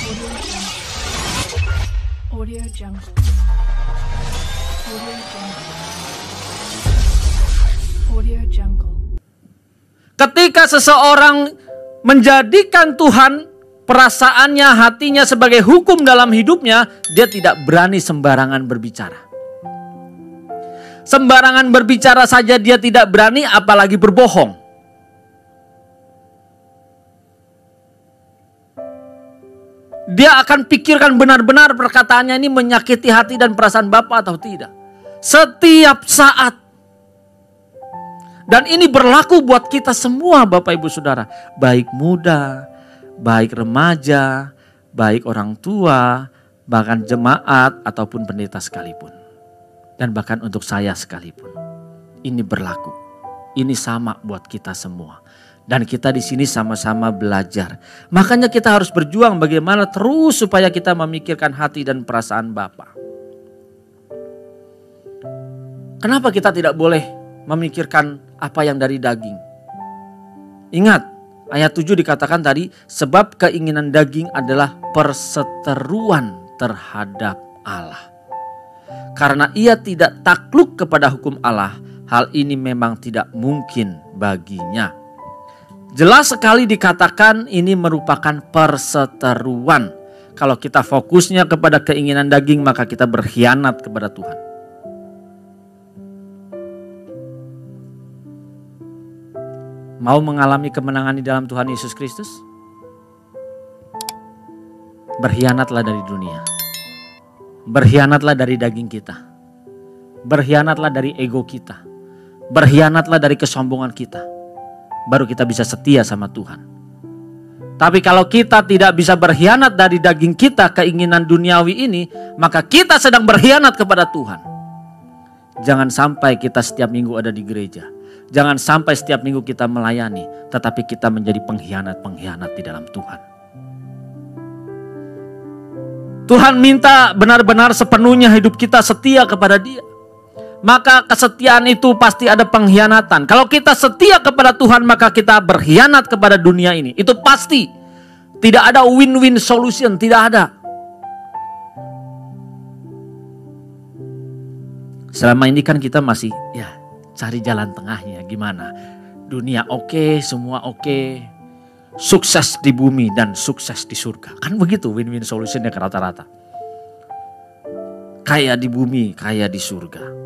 Audio Jungle. Audio Jungle. Audio Jungle. Ketika seseorang menjadikan Tuhan perasaannya, hatinya sebagai hukum dalam hidupnya, dia tidak berani sembarangan berbicara. Sembarangan berbicara saja dia tidak berani, apalagi berbohong. Dia akan pikirkan benar-benar perkataannya ini menyakiti hati dan perasaan Bapa atau tidak. Setiap saat. Dan ini berlaku buat kita semua Bapak Ibu Saudara. Baik muda, baik remaja, baik orang tua, bahkan jemaat ataupun pendeta sekalipun. Dan bahkan untuk saya sekalipun. Ini berlaku. Ini sama buat kita semua. Dan kita di sini sama-sama belajar. Makanya kita harus berjuang bagaimana terus supaya kita memikirkan hati dan perasaan Bapa. Kenapa kita tidak boleh memikirkan apa yang dari daging? Ingat, ayat 7 dikatakan tadi, sebab keinginan daging adalah perseteruan terhadap Allah. Karena ia tidak takluk kepada hukum Allah, hal ini memang tidak mungkin baginya. Jelas sekali dikatakan ini merupakan perseteruan. Kalau kita fokusnya kepada keinginan daging, maka kita berkhianat kepada Tuhan. Mau mengalami kemenangan di dalam Tuhan Yesus Kristus? Berkhianatlah dari dunia. Berkhianatlah dari daging kita. Berkhianatlah dari ego kita. Berkhianatlah dari kesombongan kita. Baru kita bisa setia sama Tuhan. Tapi kalau kita tidak bisa berkhianat dari daging kita, keinginan duniawi ini, maka kita sedang berkhianat kepada Tuhan. Jangan sampai kita setiap minggu ada di gereja. Jangan sampai setiap minggu kita melayani, tetapi kita menjadi pengkhianat-pengkhianat di dalam Tuhan. Tuhan minta benar-benar sepenuhnya hidup kita setia kepada Dia. Maka kesetiaan itu pasti ada pengkhianatan. Kalau kita setia kepada Tuhan, maka kita berkhianat kepada dunia ini. Itu pasti. Tidak ada win-win solution, tidak ada. Selama ini kan kita masih cari jalan tengahnya gimana. Dunia oke, semua oke. Sukses di bumi dan sukses di surga. Kan begitu win-win solutionnya ke rata-rata. Kaya di bumi, kaya di surga.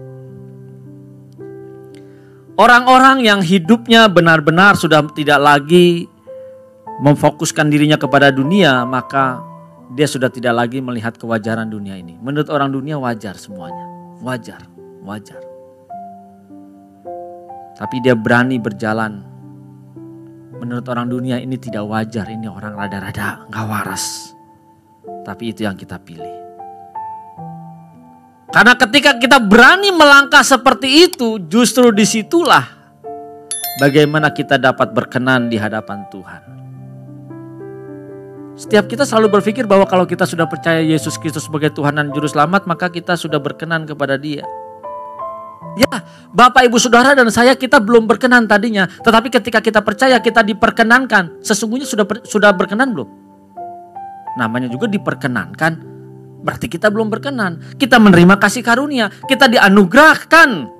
Orang-orang yang hidupnya benar-benar sudah tidak lagi memfokuskan dirinya kepada dunia, maka dia sudah tidak lagi melihat kewajaran dunia ini. Menurut orang dunia wajar semuanya. Wajar. Tapi dia berani berjalan. Menurut orang dunia ini tidak wajar, ini orang rada-rada gak waras. Tapi itu yang kita pilih. Karena ketika kita berani melangkah seperti itu, justru disitulah bagaimana kita dapat berkenan di hadapan Tuhan. Setiap kita selalu berpikir bahwa kalau kita sudah percaya Yesus Kristus sebagai Tuhan dan Juru Selamat, maka kita sudah berkenan kepada Dia. Ya, Bapak, Ibu, Saudara dan saya kita belum berkenan tadinya. Tetapi ketika kita percaya kita diperkenankan, sesungguhnya sudah berkenan belum? Namanya juga diperkenankan. Berarti kita belum berkenan. Kita menerima kasih karunia. Kita dianugerahkan.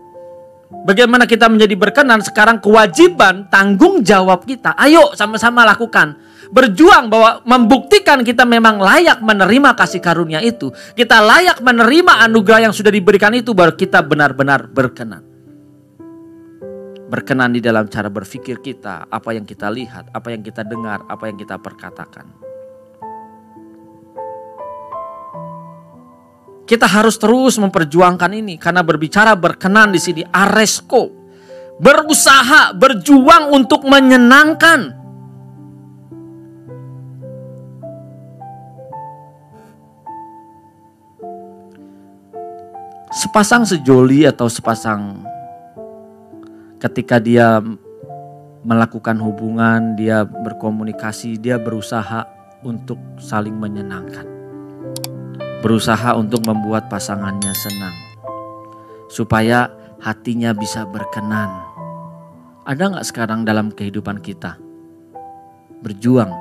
Bagaimana kita menjadi berkenan? Sekarang kewajiban, tanggung jawab kita. Ayo sama-sama lakukan. Berjuang bahwa membuktikan kita memang layak menerima kasih karunia itu. Kita layak menerima anugerah yang sudah diberikan itu. Baru kita benar-benar berkenan. Berkenan di dalam cara berpikir kita. Apa yang kita lihat, apa yang kita dengar, apa yang kita perkatakan. Kita harus terus memperjuangkan ini karena berbicara berkenan di sini aresko, berusaha, berjuang untuk menyenangkan. Sepasang sejoli atau sepasang ketika dia melakukan hubungan, dia berkomunikasi, dia berusaha untuk saling menyenangkan. Berusaha untuk membuat pasangannya senang. Supaya hatinya bisa berkenan. Ada gak sekarang dalam kehidupan kita? Berjuang.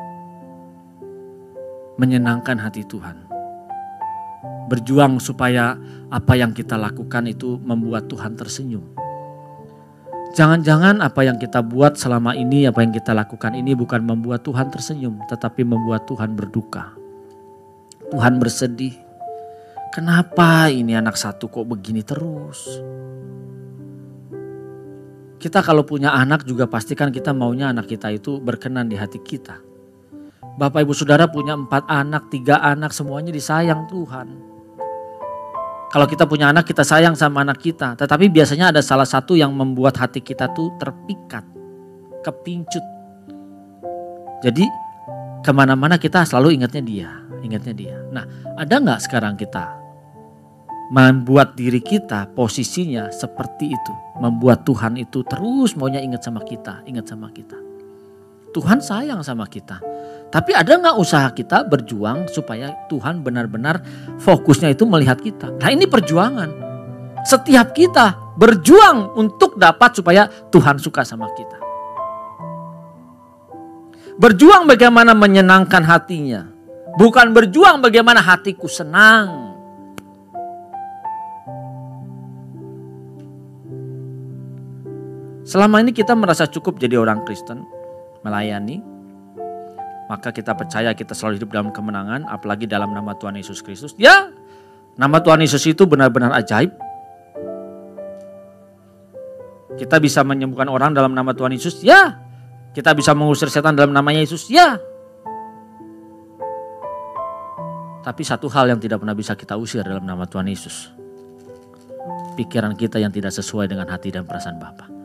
menyenangkan hati Tuhan. Berjuang supaya apa yang kita lakukan itu membuat Tuhan tersenyum. Jangan-jangan apa yang kita buat selama ini, apa yang kita lakukan ini bukan membuat Tuhan tersenyum, tetapi membuat Tuhan berduka. Tuhan bersedih. Kenapa ini anak satu kok begini terus? Kita kalau punya anak juga pastikan kita maunya anak kita itu berkenan di hati kita. Bapak ibu saudara punya 4 anak, 3 anak, semuanya disayang Tuhan. Kalau kita punya anak, kita sayang sama anak kita. Tetapi biasanya ada salah satu yang membuat hati kita tuh terpikat, kepincut. Jadi kemana-mana kita selalu ingatnya dia. Nah, ada gak sekarang kita membuat diri kita posisinya seperti itu. Membuat Tuhan itu terus maunya ingat sama kita. Tuhan sayang sama kita. Tapi ada gak usaha kita berjuang supaya Tuhan benar-benar fokusnya itu melihat kita. Nah ini perjuangan. Setiap kita berjuang untuk dapat supaya Tuhan suka sama kita. Berjuang bagaimana menyenangkan hatinya. Bukan berjuang bagaimana hatiku senang. Selama ini kita merasa cukup jadi orang Kristen, melayani, maka kita percaya kita selalu hidup dalam kemenangan, apalagi dalam nama Tuhan Yesus Kristus. Ya, nama Tuhan Yesus itu benar-benar ajaib. Kita bisa menyembuhkan orang dalam nama Tuhan Yesus, ya. Kita bisa mengusir setan dalam namanya Yesus, ya. Tapi satu hal yang tidak pernah bisa kita usir dalam nama Tuhan Yesus. Pikiran kita yang tidak sesuai dengan hati dan perasaan Bapa.